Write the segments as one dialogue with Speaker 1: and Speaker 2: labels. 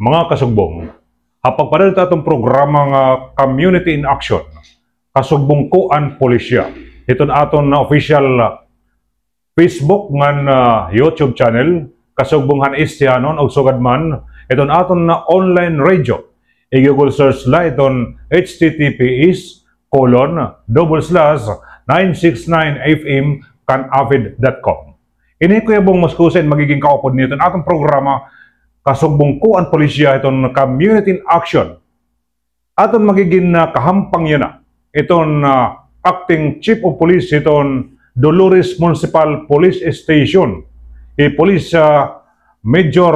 Speaker 1: Mga kasugbong, hapag pa rin itong programa nga Community in Action, kasugbong kuan polisya. Ito na aton na official Facebook ngan YouTube channel, kasugbong han istihanon o sugadman. Ito na aton na online radio. I-google search la iton https://969fm.avid.com. Ini ko yung muskusin magiging kaupod nito na atong programa kasugbong kuan polisya iton Community in Action. Aton magiging kahampang yan na. Iton Acting Chief of Police iton Dolores Municipal Police Station. Police Major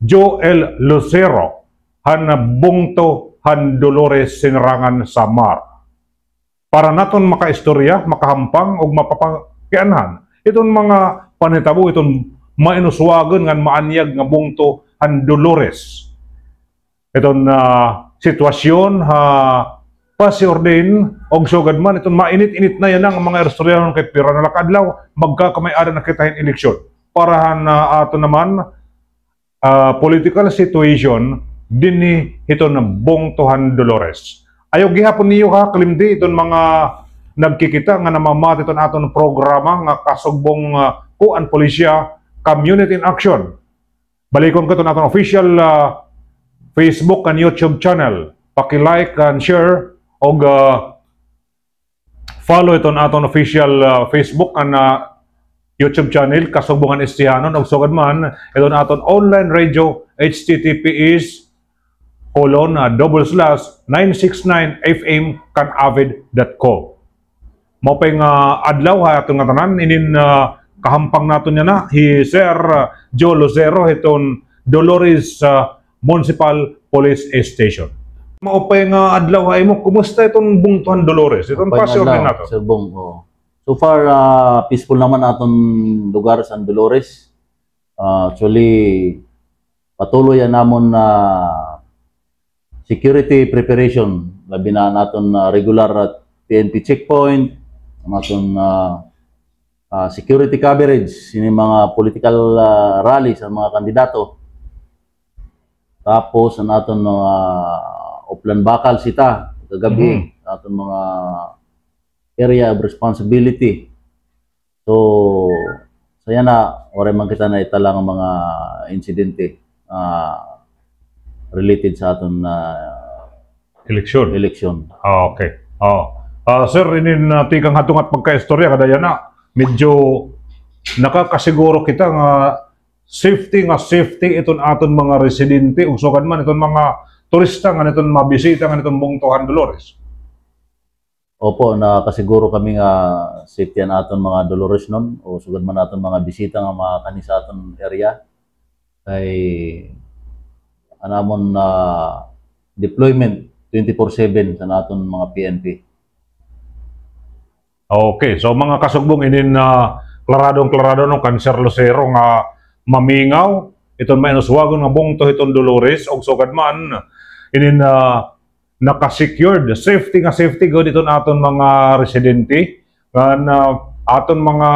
Speaker 1: Joel Lucero han bungto han Dolores Sinarangan Samar. Para naton makaistorya, makahampang ug mapapakyanhan iton mga panitabo iton mainuswagon ngan maanyag nga bungto han Dolores. Iton sitwasyon pasiordin og sugad man iton mainit-init na yan ang mga istoryanon kay pira na lakadlaw magkakamay-ara na kitahin eleksyon. Parahan ato naman political situation dinhi iton bungtohan Dolores. Ayaw gihapon niyo kalimdi iton mga nagkikita nga namamati iton aton programa nga kasugbong kuan polisya Community in Action. Balikon ko iton aton official Facebook and YouTube channel. Paki-like and share og follow iton aton official Facebook and YouTube channel kasugbongan istihanon og sugad man iton aton online radio https://969fm.avid.com. Mao pay nga adlaw aton nga tanan inin kahampang naton niya na Sir Joe Lucero iton Dolores Municipal Police Station. Mao pay nga adlaw ay mo kumusta itong bungtuhan Dolores iton pasiordin nato.
Speaker 2: Sir Bong, so far peaceful naman aton lugar sa Dolores. Actually patuloy namon na security preparation labi na naton regular PNP checkpoint, naton security coverage ini mga political rally sa mga kandidato. Tapos naton Uplan Bakal sita kagabi naton mga area of responsibility. So saya na ore man kita na italang mga insidente related sa aton election.
Speaker 1: Okay. Sir, inin tikang hatungat pagka-istorya kadaya na medyo nakakasiguro kita nga safety iton aton mga residente ug sugad man iton mga turista nga iton mabisita nga iton bungtuhan Dolores.
Speaker 2: Opo, nakasiguro kami nga safety an aton mga Dolores non o sugad man aton mga bisita nga makani sa aton area. Kay anamon deployment 24/7 sa naton mga PNP.
Speaker 1: Okay, so mga kasugbong inin klarado no Sir Lucero nga mamingaw iton mainuswagon nga bungto iton Dolores og sugad man inin naka-secured safety good iton aton mga residente nga aton mga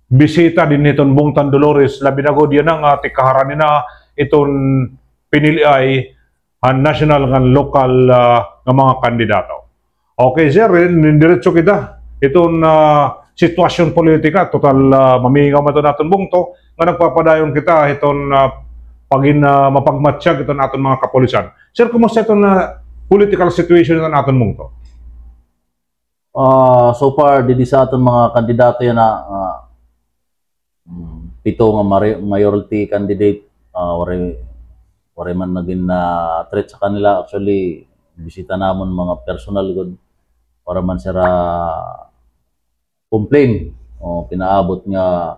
Speaker 1: bisita din iton bungtan Dolores labi na gud yan nga tikaharan nina iton piniliay national nga local nga mga kandidato. Okay sir, diretso kita iton sitwasyon politika total mamingaw man iton aton bungto nga nagpapadayon kita iton pagin mapagmatsyag iton aton mga kapulisan. Sir, kumusta iton political situation iton aton bungto?
Speaker 2: So far didi sa aton mga kandidato yan na pito nga majority candidate wari man naging threat sa kanila. Actually bisita namon mga personal good para man sira complain o pinaabot nga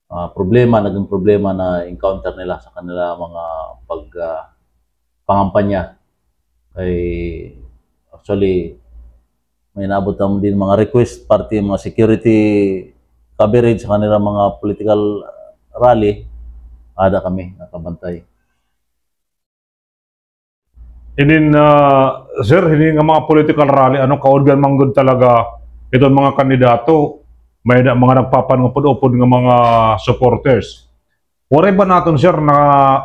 Speaker 2: naging problema na encounter nila sa kanila mga pangampanya. Kay actually may naabot naman din mga request party mga security coverage sa kanila mga political rally. Ada kami nakabantay.
Speaker 1: Inin sir, hindi nga mga political rally kaorgan manggod talaga iton mga kandidato may mga nagpapanupod-upod nga mga supporters. Wala ba natin sir na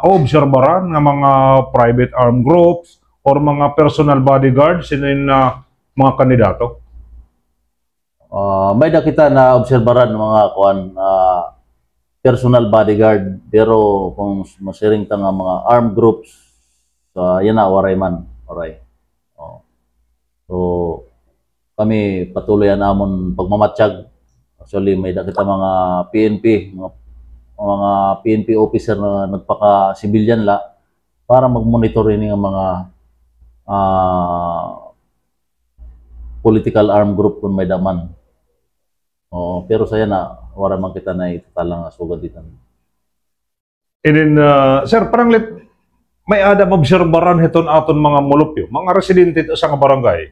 Speaker 1: obserbaran ng mga private armed groups or mga personal bodyguards in mga kandidato?
Speaker 2: May nakita na obserbaran mga personal bodyguard, pero kung masiring ta nga mga armed groups, yan na, waray man. Waray. So, kami patuloy namon pagmamatsyag. Actually, may nakita mga mga PNP officer na nagpaka-civilian la para mag-monitor rin ng mga political armed group kung may daman. Pero saya na, wala man kita na italang sugad dito.
Speaker 1: And then, sir, parang may adam obserbaran hiton aton mga mulupyo, mga residente sa nga barangay.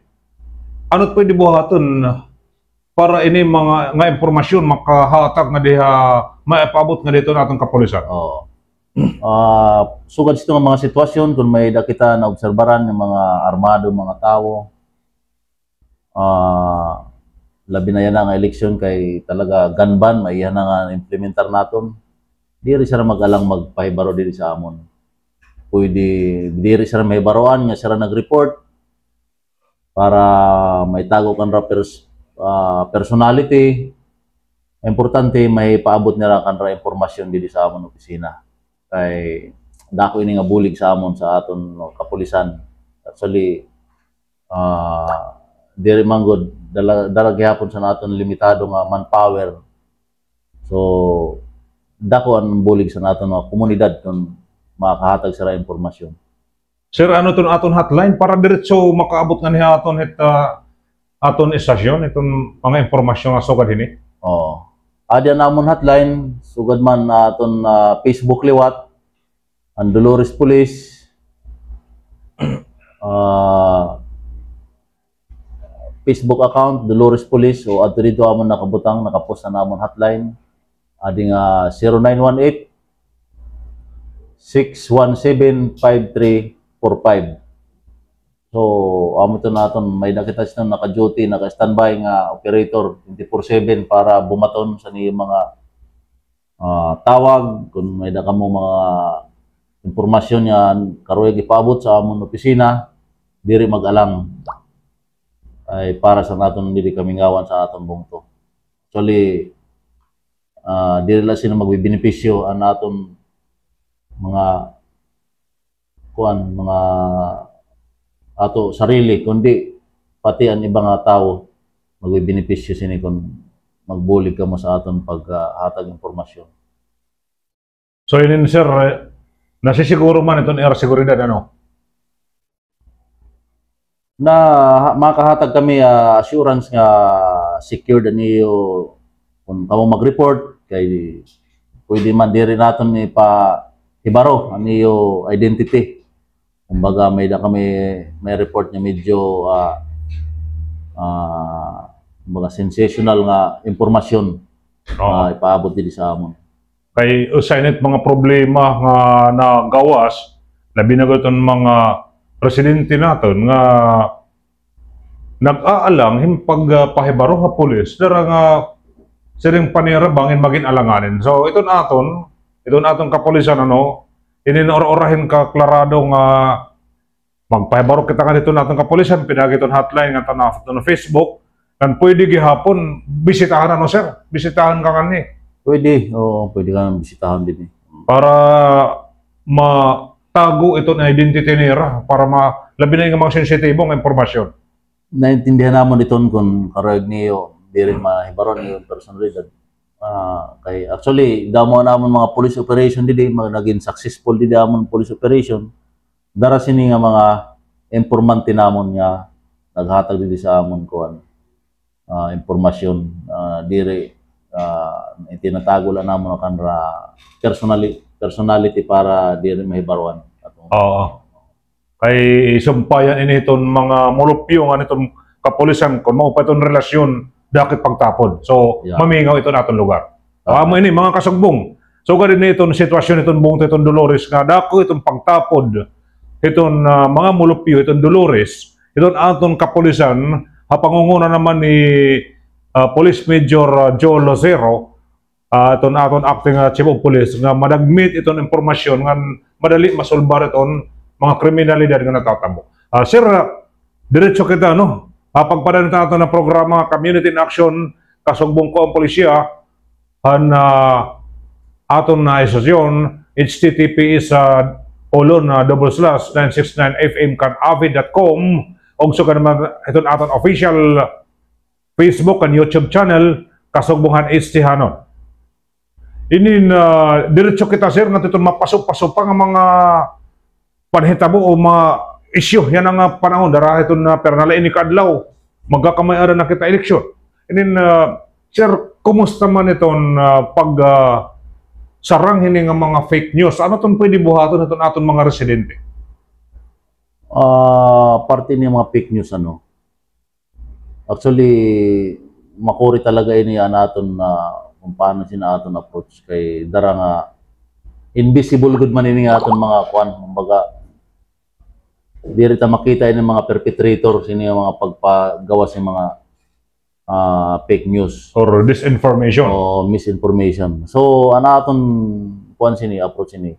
Speaker 1: Ano't pwede buhaton para ini mga nga impormasyon makahatag nga diha maipabot nga dito natong kapulisan?
Speaker 2: Sugad sa mga sitwasyon kung may nakita na obserbaran ng mga armado, mga tao, labi na yan nga eleksyon kay talaga gun ban, may yan nga implementar naton. Di rin siya mag-alang magpahibaro diri sa amon. Pwede, di rin siya may baroan nga siya nag-report para may tago kan personality. Importante may paabot nila kan informasyon diri sa amon opisina. Kay dako ini nga bulig sa amon sa aton kapulisan. Actually, diri manggod dala gihapon sa naton limitado nga manpower. So dako ang bulig sa naton nga komunidad kung makahatag sa impormasyon.
Speaker 1: Sir, ano ton aton hotline para diretso makaabot nga niya aton istasyon itong mga impormasyon nga sugad ini?
Speaker 2: Adya namon hotline sugad man aton Facebook liwat ang Dolores Police. Facebook account Dolores Police, o adto dito amon nakabutang nakapost na namon hotline ading 0918 617-5345. So amo to naton may nakita sila naka-duty, naka-standby nga operator 24/7 para bumaton sa ni mga tawag kung may kamo mga impormasyon yan karoy gipaabot sa amon opisina diri mag-alang ay para sa naton dili kami ngawan sa aton bungto. Actually, dili la sino magbibenepisyo ang aton mga mga ato sarili kundi pati ang ibang tao magbibenepisyo sini kung magbulig ka mo sa aton paghatag impormasyon.
Speaker 1: So yun sir, nasisiguro man itong air seguridad ano?
Speaker 2: Na makahatag kami assurance nga secured niyo kung kamo mag-report kay pwede man diri naton ni pa ibaro ang niyo identity. Kumbaga may da kami may report nga medyo mga sensational nga impormasyon ipaabot diri sa amon.
Speaker 1: Kay usainit mga problema nga nagawas labi na gaton mga presidente naton nga nag-aalang himpag pahibaro nga pulis dara nga siring panira bangin maging alanganin. So iton aton kapulisan ano ininor-orahin ka klarado nga magpahibaro kita nga dito naton kapulisan pinagiton hotline nga tanong Facebook kan pwede gihapon bisitahan ano sir, bisitahan ka kani.
Speaker 2: Pwede, pwede ka bisitahan din
Speaker 1: para matago itong identity nila para labi na yung mga sensitibong impormasyon.
Speaker 2: Naintindihan naman ito kung karag niyo di rin mahibaron yung personalidad. Kay actually damo namon mga police operation dili naging successful dili amon police operation dara sini nga mga informante namon nga naghatag dili sa amon kuan impormasyon diri itinatago lang namon kanra personality para diri mahibaron.
Speaker 1: Kay sumpayan ini iton mga mulupyo nga nitong kapulisan kung mao pa itong relasyon dakit pagtapod. So, mamingaw ito naton lugar. Amo ini mga kasugbong. So, ganun itong sitwasyon itong buong itong Dolores nga dako itong pagtapod itong mga mulupyo itong Dolores, itong aton kapulisan, hapangunguna naman ni Police Major Joe Lozero, iton aton acting chief of police nga madagmit iton impormasyon nga madali masolbar iton mga kriminalidad nga natatamo. Sir, diretso kita no. Pagpadan natin ng programa Community in Action kasugbong ko ang pulisya han aton na isosyon http sa //969fmcanavi.com og so naman iton aton official Facebook and YouTube channel kasugbongan HT hanon. Ini diretso kita sir nga iton mapasok-pasok pa nga mga panhitabo o mga isyu yan ang panahon dara iton pernala ini kadlaw magkakamay-ara na kita eleksyon. Ini sir, kumusta man iton pag sarang hini nga mga fake news? Ano ton pwede buhaton iton aton mga residente?
Speaker 2: Parte ni mga fake news ano. Actually, makuri talaga ini naton na kung paano sina aton approach kay dara nga invisible good man ini aton mga kwan, kumbaga diri ta makita ini mga perpetrator sini mga pagpagawa sa mga fake news
Speaker 1: or disinformation
Speaker 2: o misinformation. So ana aton kwan sini approach sini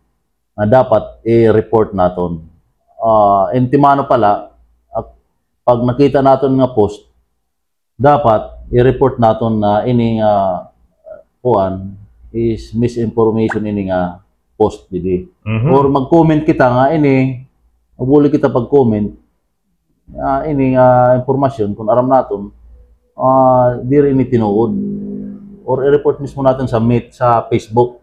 Speaker 2: na dapat i-report naton. Intimano pala pag nakita naton nga post dapat i-report naton na ini kuan is misinformation ini nga post dili. Or mag-comment kita nga ini mabuli kita pag-comment ini impormasyon kung aram naton diri ini tinuod or i-report mismo natin sa Facebook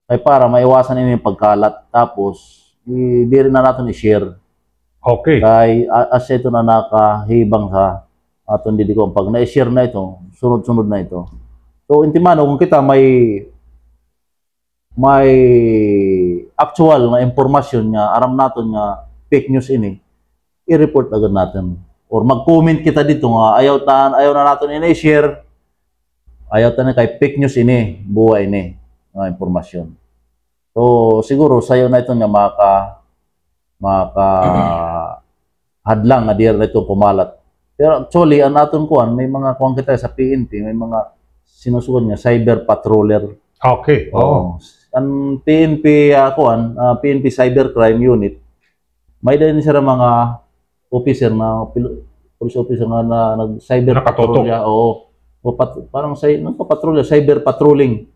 Speaker 2: ay para maiwasan ini pagkalat tapos diri na natin i-share.
Speaker 1: Okay.
Speaker 2: Kay as ito na nakahibang sa aton didi ko pag na-share na ito sunod-sunod na ito. So intimano kung kita may actual na impormasyon nga aram naton nga fake news ini i-report agad natin or mag-comment kita dito nga ayaw na naton ini i-share ayaw ta na kay fake news ini buhay ini nga impormasyon. So siguro sayo na ito nga maka hadlang nga diyan na ito pumalat. Pero actually ang naton kuan may mga kuan kita sa PNP may mga sinusugon nga cyber patroller.
Speaker 1: Okay.
Speaker 2: Ang PNP PNP Cybercrime Unit may din sila mga officer na police officer na nag-cyber patrolya parang nagpapatrolya cyber patrolling.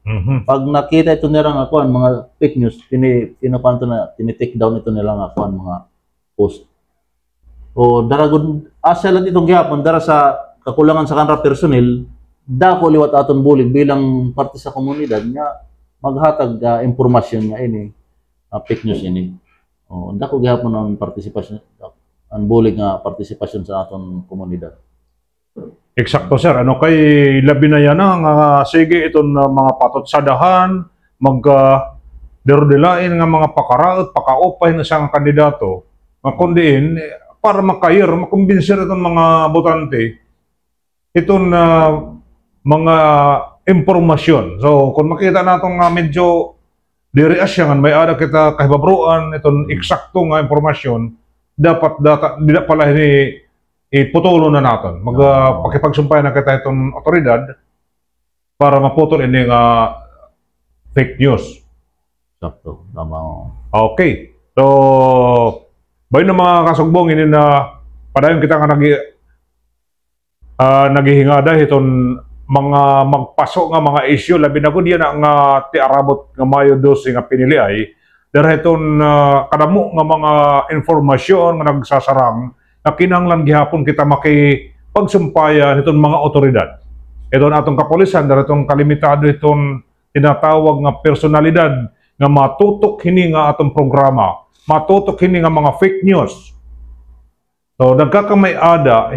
Speaker 2: Pag nakita ito nila nga mga fake news tini-take down ito nila nga mga post. O daragod asya lang itong gihapon dara sa kakulangan sa kanra personnel dako liwat aton bulig bilang parte sa komunidad nga maghatag impormasyon nga ini fake news ini. Dako gihapon ang partisipasyon ang bulig nga partisipasyon sa aton komunidad.
Speaker 1: Eksakto sir, ano kay labi na yan nga sige iton mga patotsadahan derdelain nga mga pakaraot pakaupay na siyang kandidato makundiin para makayir makumbinser itong mga botante iton mga impormasyon. So kung makita natong medyo diri asyangan may ada kita kahibabruan itong eksakto nga impormasyon dapat dili pala ini iputulo na naton pakipagsumpay na kita itong otoridad para maputol ini nga fake news.
Speaker 2: Sakto tama.
Speaker 1: Okay, so bay na mga kasugbong ini na padayon kita nga naghihingada itong mga magpasok nga mga issue labi na gud yan nga ti arabot nga Mayo 12 nga pinili ay darahiton kadamo nga mga informasyon nga nagsasarang na kinahanglan gihapon kita makipagsumpayan itong mga otoridad. Itong atong kapulisan daratong kalimitado itong tinatawag nga personalidad nga matutok hini nga atong programa, matutok hini nga mga fake news. So nagkakamay ada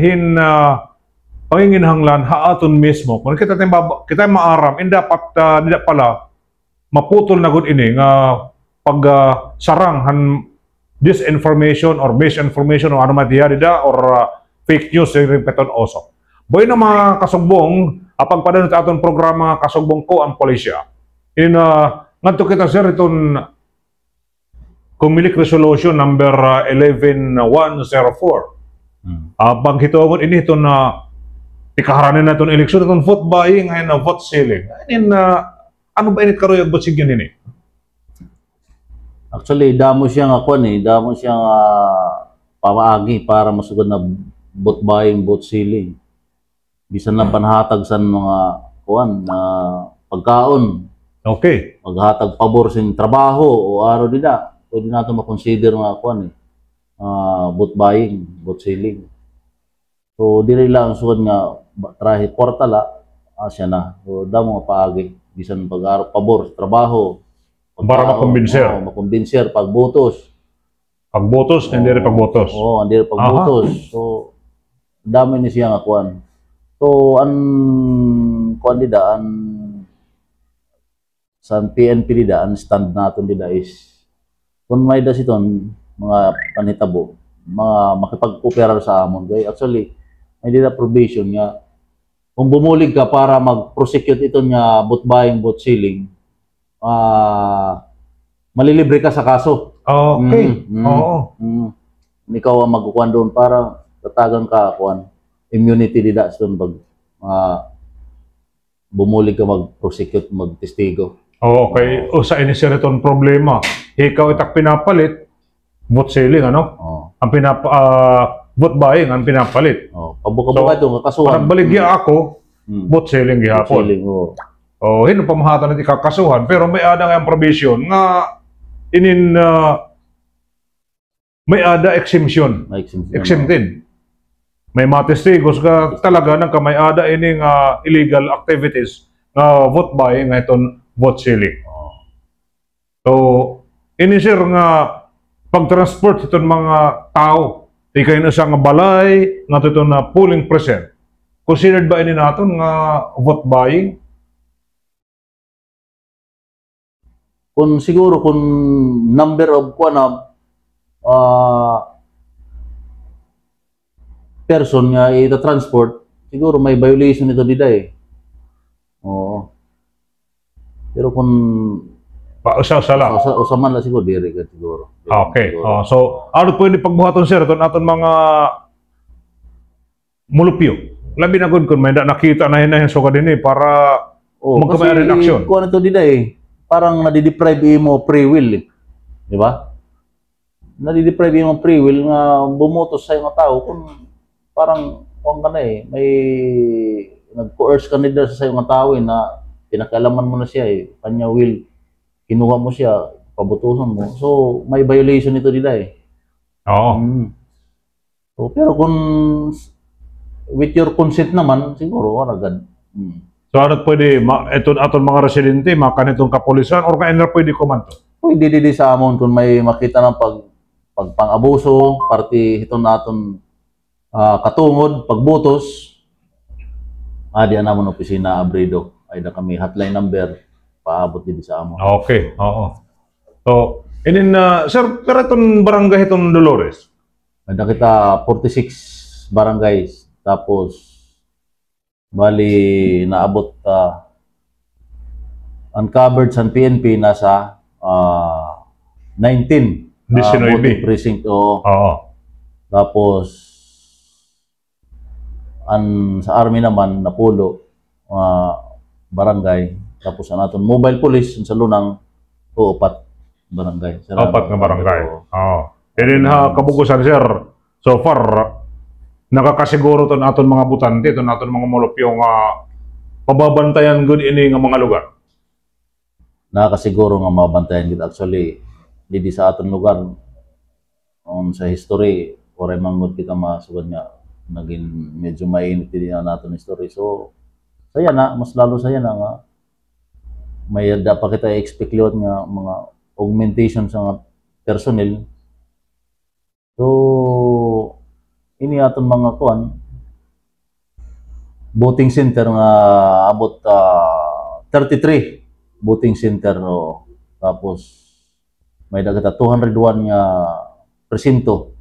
Speaker 1: panginginhanglan haaton mismo kung kita maaram dapat tidak pala maputol na gud ini nga pag sarang han disinformation or misinformation o ano man diya or fake news yung peton oso. Boy na mga kasugbong pagpadanot aton programa kasugbong ko ang pulisya. Ngadto kita sir iton Comelec Resolution number 11104. Panghitogon ini ito na Ikaharanin na itong eleksyon, itong vote buying, ngayon na vote selling. Ano ba init karoy ang butsigyan ini?
Speaker 2: Actually, damo siyang damo siyang pamaagi para masugod na vote buying, vote selling. Bisan na panhatag sa mga na pagkaon.
Speaker 1: Okay.
Speaker 2: Maghatag pabor sin trabaho o araw dida. Pwede natin makonsider nga vote buying, vote selling. So, dili lang sugod nga trahe kwartala, asya na. So, damo nga paagi. Bisan pag-araw pabor sa trabaho.
Speaker 1: Para makumbinser.
Speaker 2: Makumbinser pagbotos.
Speaker 1: Pagbotos, hindi rin pagbotos.
Speaker 2: Oo, hindi rin pagbotos. So, dami ni siya nga So, sa PNP dida, ang stand natin dida is, kung may dasiton, mga panitabo, mga makipag-operar sa amon. Actually, may dida provision nga, kung bumulig ka para mag-prosecute ito nga vote buying, vote selling, malilibre ka sa kaso.
Speaker 1: Okay. Oo.
Speaker 2: Ikaw ang magkukuhan doon para tatagan ka immunity dida sa doon bumulig ka mag-prosecute, mag-testigo.
Speaker 1: Okay. O sa inisir itong problema, ikaw itak pinapalit, vote selling, ano? Ang vote buying, ang pinapalit.
Speaker 2: Pabuka-buka ito, kakasuhan.
Speaker 1: Parang baligya ako, vote selling gihapon.
Speaker 2: Vote selling,
Speaker 1: hindi pamahatan natin kakasuhan, pero may ada nga provision nga may ada exemption. Exempted. May matestigos ka talaga ng kamay ada ining illegal activities nga vote buying nga itong vote selling. So, inisir nga pag-transport itong mga tao, ikay na sa nga balay, nga ito na polling present. Considered ba ini natin nga vote buying?
Speaker 2: Kung siguro kung number of person nga ita-transport, siguro may violation ito dida Oo. Pero kung
Speaker 1: Usa lang.
Speaker 2: Usaman lang siguro, diri ka siguro.
Speaker 1: Okay. So, ano pwede pagbuhaton, sir? Ito natin mga mulupyo. Labi na kung may nakita na hinahin so ka din para magkamay rin aksyon.
Speaker 2: Kung ano ito dida parang nadideprive mo free will. Di ba? Nadideprive mo free will nga bumotos sa mga tao kung parang may nag-coerce ka nila sa mga tao na pinakalaman mo na siya kanya will, kinuha mo siya, pabutusan mo. So, may violation ito nila
Speaker 1: Oo.
Speaker 2: So, pero kung with your consent naman, siguro, agad.
Speaker 1: So, ano pwede, ito atong mga residente, makanitong kapulisan, or kaina pwede kumanto?
Speaker 2: Pwede didi sa amon kung may makita ng pang-abuso, party ito naton katungod, pagbutos, di namon opisina Abredo. Ay na kami hotline number, paabot didi sa amon.
Speaker 1: Okay, oo. So, sir, pero itong barangay itong Dolores?
Speaker 2: Ada kita 46 barangays, tapos bali naabot uncovered sa PNP nasa 19 voting precinct. Tapos sa army naman napulo barangay, tapos ang aton mobile police sa Lunang 4 barangay.
Speaker 1: 4 nga barangay. Kabugusan, sir, so far nakakasiguro ton aton mga butante, ton aton mga mulupyo nga pababantayan gud ini nga mga lugar.
Speaker 2: Nakakasiguro nga mabantayan gid. Actually, didi sa aton lugar sa history, oray manggod kita masugod nga naging medyo mainit din na naton history. So, saya na, mas lalo saya na nga may dapat kita expect liwat nga mga augmentation sa nga personnel. So, ini aton mga voting center nga abot 33 voting center. Tapos may dagata 201 nga presinto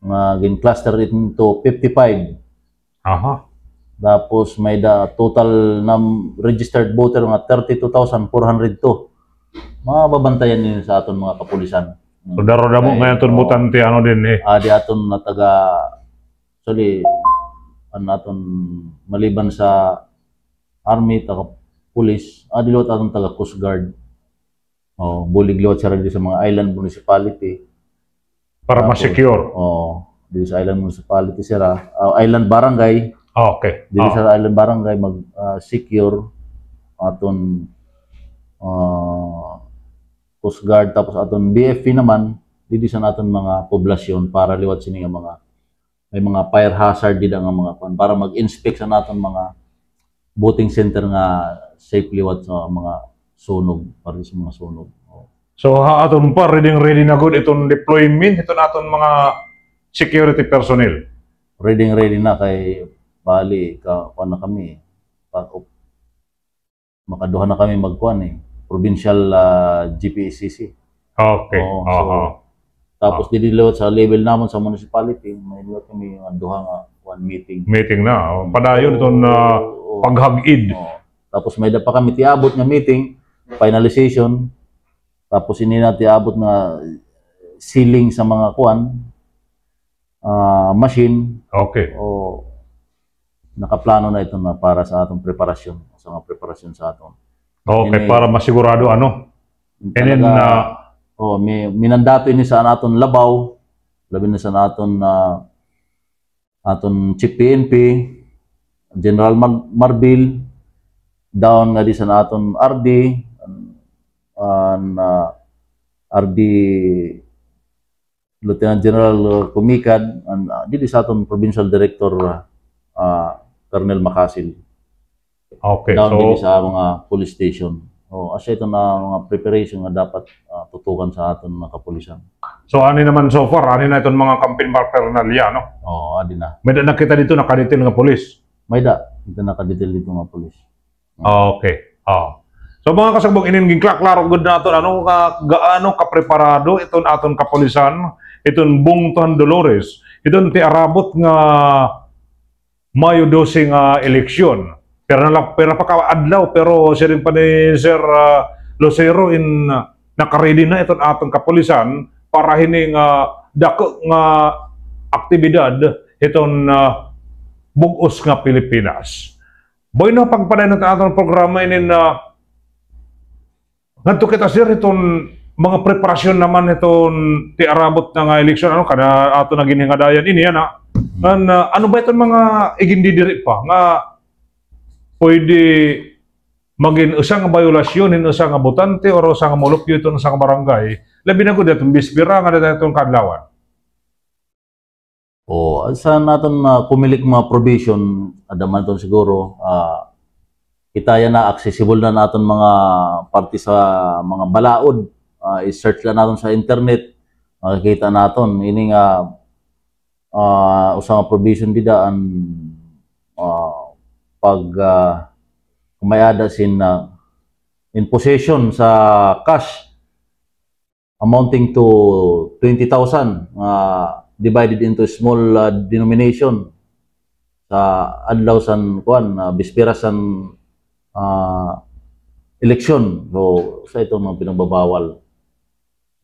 Speaker 2: nga gin-cluster into 55. Tapos may total registered voter nga 32,402. Mga babantayan din sa aton mga kapulisan.
Speaker 1: So, daro-damo ngayon itong butante, di aton
Speaker 2: na taga, actually, naton maliban sa army taga police, diliwat aton taga Coast Guard. Bulig liwat sa sa mga island municipality.
Speaker 1: Para ma-secure.
Speaker 2: Dito sa island municipality sira, island barangay.
Speaker 1: Okay.
Speaker 2: Dito sa island barangay mag-secure aton Coast Guard, tapos aton BFP naman dito sa naton mga poblasyon para liwat sini nga mga may mga fire hazard dito nga mga para mag-inspect sa naton mga voting center nga safe liwat sa mga sunog, para sa mga sunog.
Speaker 1: So aton pa ready na good itong deployment ito naton mga security personnel.
Speaker 2: Ready na kay bali na kami. Makaduha na kami magkuan provincial GPSCC.
Speaker 1: Okay.
Speaker 2: Tapos diliwat sa level namon sa municipality, may liwat kami duha nga one meeting.
Speaker 1: Meeting na. Padayon itong paghag-id.
Speaker 2: Tapos may pa kami tiabot nga meeting, finalization. Tapos ini na tiabot nga sealing sa mga kuan machine.
Speaker 1: Okay.
Speaker 2: Nakaplano na ito na para sa atong preparasyon, sa mga preparasyon sa aton.
Speaker 1: Okay, para masigurado ano. And then
Speaker 2: may minandato ini sa aton labaw, labi na sa aton Chief PNP, General Marbil, down nga di sa aton RD, RD Lieutenant General Kumikad, dito sa aton Provincial Director Colonel Makasil.
Speaker 1: Okay,
Speaker 2: down dito sa mga police station. Asya ito na mga preparation nga dapat tutukan sa aton mga kapulisan.
Speaker 1: So ani naman so far, ani na itong mga campaign paraphernalia, no?
Speaker 2: Adi na.
Speaker 1: May nakita dito nakadetail nga police.
Speaker 2: May ito nakadetail dito nga police.
Speaker 1: Okay. So mga kasagbong ininging klaro good na aton ano gaano kapreparado iton aton kapulisan, iton Bungton Dolores, iton ti arabot nga Mayo 12 nga eleksyon. Pero pa ka-adlaw, pero siya rin pa ni Sir Lucero nakaready na itong atong kapulisan para hining dako nga aktibidad itong bugos nga Pilipinas. Boy na pagpaday ng atong programa ini ngadto kita sir itong mga preparasyon naman itong tiarabot na nga eleksyon ano kada ato na ginhingadayan ini ano ba itong mga igindidiri pa nga pwede maging usang violasyon in usang botante o usang molupyo ito sa barangay, labi na ko dito, bispira nga dito itong kadlawan.
Speaker 2: Saan natin pumilik mga provision, adaman ito siguro, kita yan na accessible na natin mga party sa mga balaod, i-search na natin sa internet, makikita natin, ini nga usang provision didaan, pag kumayada in possession sa cash amounting to 20,000 divided into small denomination sa adlaw san kuan bispera san election. So sa ito mga pinagbabawal.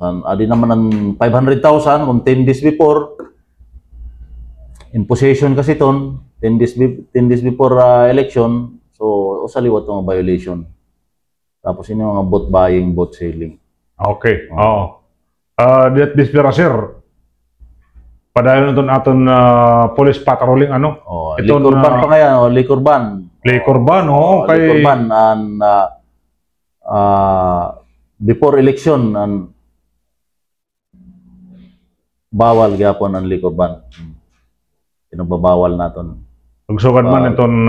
Speaker 2: Adi naman ang 500,000 kung 10 days before in possession kasi ton 10 days before election, so usaliwat ang violation. Tapos ini mga vote buying, vote selling.
Speaker 1: Okay. This pira sir. Padayon naton aton police patrolling ano?
Speaker 2: Liquor ban pa ngayon, liquor ban.
Speaker 1: Liquor ban, kay
Speaker 2: liquor ban before election bawal gyapon ang liquor ban. Pinagbabawal naton.
Speaker 1: Pagsugad man itong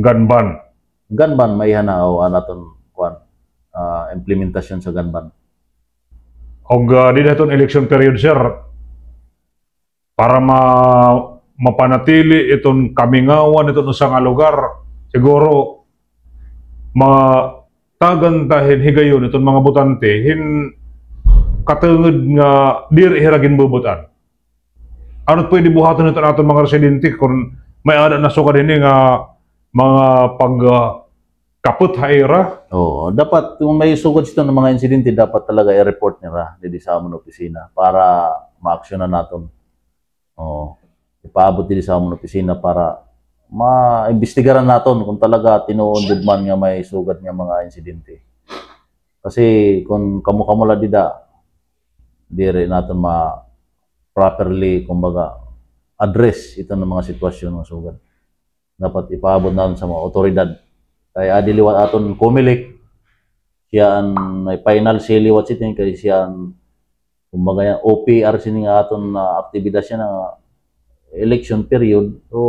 Speaker 1: gun ban.
Speaker 2: Gun ban, may hanaw naton implementasyon sa gun ban.
Speaker 1: Og di itong election period, sir, para mapanatili itong kamingawan itong usang lugar, siguro matagantahin higayon itong mga butante, katungod nga diri hiragin bubutan. Ano pwede buhaton itong atong mga residente kung may ada na sukad ini nga mga pagkaput haira?
Speaker 2: Dapat kung may sugod sito ng mga insidente, dapat talaga i-report nila dito sa among opisina para ma-aksyonan naton. Ipaabot dito sa among opisina para maimbestigaran naton kung talaga tinuod gid man nga may sugat nga mga insidente. Kasi kung kamo-kamo la dida, dire naton properly kumbaga address ito ng mga sitwasyon ng sugat. Dapat ipaabot natin sa mga otoridad. Kaya adiliwat aton kumilik siya may final say liwat sitin kay siya kumbaga OPR sini nga aton na aktibidad siya na election period. So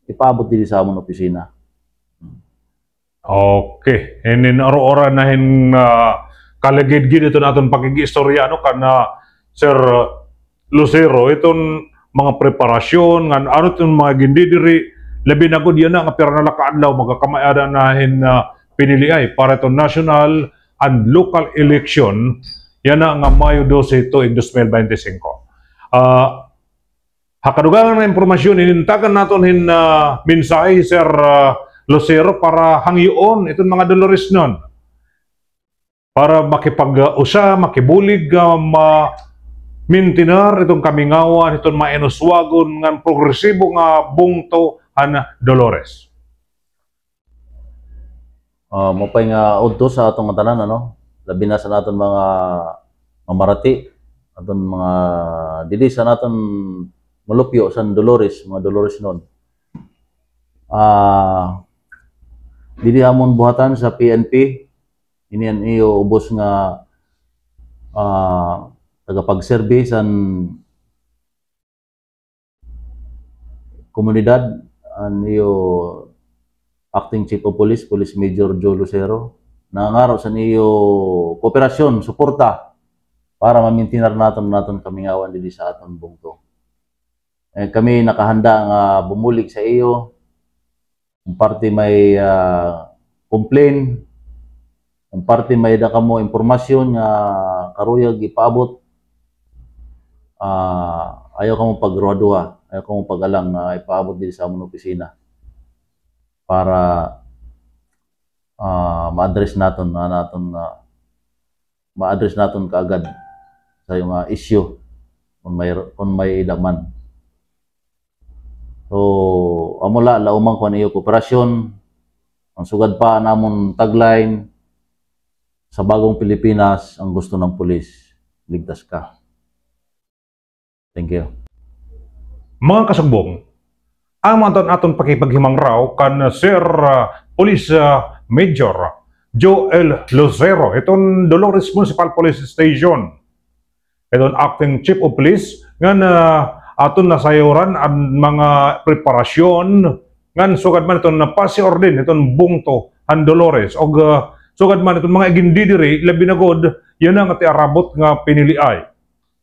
Speaker 2: ipaabot dili sa amon opisina.
Speaker 1: Okay. And in aro-ora na hin kalagid-gid ito natin pakigistorya kana Sir Lucero, itong mga preparasyon, ano itong mga gindidiri, labi na gud yan nga pero nalakaadlaw, magkakamayada nahin piniliay para itong national and local election, yan na nga Mayo 12 ito in 2025. Hakadugangan na impormasyon, inintagan natin hin mensahe, Sir Lucero, para hangyoon itong mga Dolores nun. Para makipag-usa, makibulig, mintinar itong kamingawan, itong mainuswagon ng progresibo nga bungto ana Dolores.
Speaker 2: Mapay nga udto sa atong tanan, ano? Labi na sa naton mga mamarati, aton mga dili sa naton malupyo sa Dolores, mga Dolores nun. Dili amon buhatan sa PNP, inian iyo ubos nga tagapag-serve sa komunidad, niyo Acting Chief of Police, Police Major Joe Lucero, nangangaraw sa niyo kooperasyon, suporta para mamintinar naton kamingawan dili sa aton bungto. Kami nakahanda nga bumulig sa iyo kung parte may complain, kung parte may dakamo impormasyon nga karuyag ipaabot. Ayaw ka mong pagruha-duha, ayaw ka mong pag-alang na ipaabot din sa among opisina para ma-address naton ma-address naton kaagad sa yung issue kung may idaman. So amula laumang ko niyo kooperasyon, ang sugad pa namon tagline sa bagong Pilipinas, ang gusto ng pulis, ligtas ka. Thank you.
Speaker 1: Mga kasugbong, amon aton pakipaghimang raw kan Sir Police Major Joel Lucero, itong Dolores Municipal Police Station. Itong Acting Chief of Police, nga aton nasayuran ang mga preparasyon, nga sugad man itong napasi-orden, itong bungto, ang Dolores, o sugad man itong mga igindidiri, labi na god, yan ang atiarabot nga piniliay.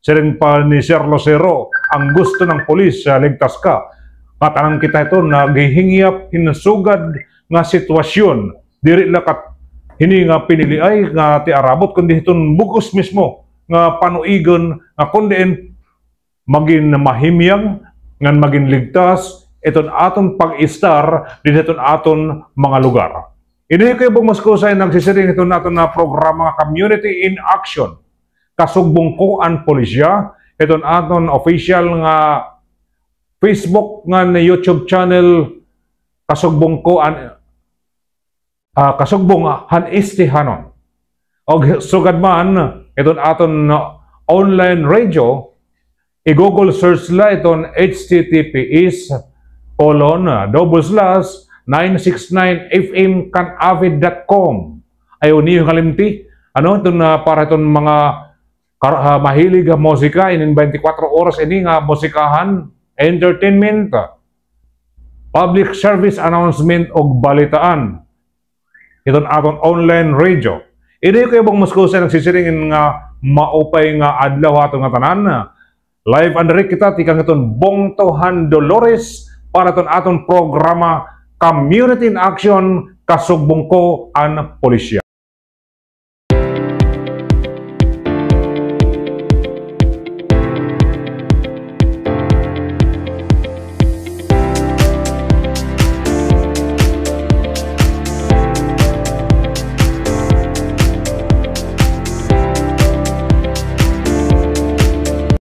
Speaker 1: Siring pa ni Sir Lucero, ang gusto ng polis, ligtas ka. At anang kita ito, naghihingyap, hinasugad nga sitwasyon. Diri lakat, hini nga piniliay, nga tiarabot, kundi itong bugos mismo, nga panuigon, nga kundi maging mahimyang, nga maging ligtas, itong aton pag-istar, din itong aton mga lugar. Ini kayo bang maskusay nagsisiring itong aton na programa Community in Action. Kasugbong ko ang pulisya, itong aton official nga Facebook nga na YouTube channel, kasugbong ko ang kasugbong hanistihanon. O sugad man, itong aton online radio, i-google search la itong https://969fmcanavid.com. Ayaw niyo kalimti, itong para itong mga mahilig ang musika, inin 24 oras ini nga musikahan, entertainment, public service announcement o balitaan. Itong aton online radio. Ini kayo bang muskusa nagsisiringin nga maupay nga adlaw ato nga tanan. Live and direct kita, tikang itong Bungtohan Dolores para itong aton programa Community in Action, Kasugbong ko ang Pulisya.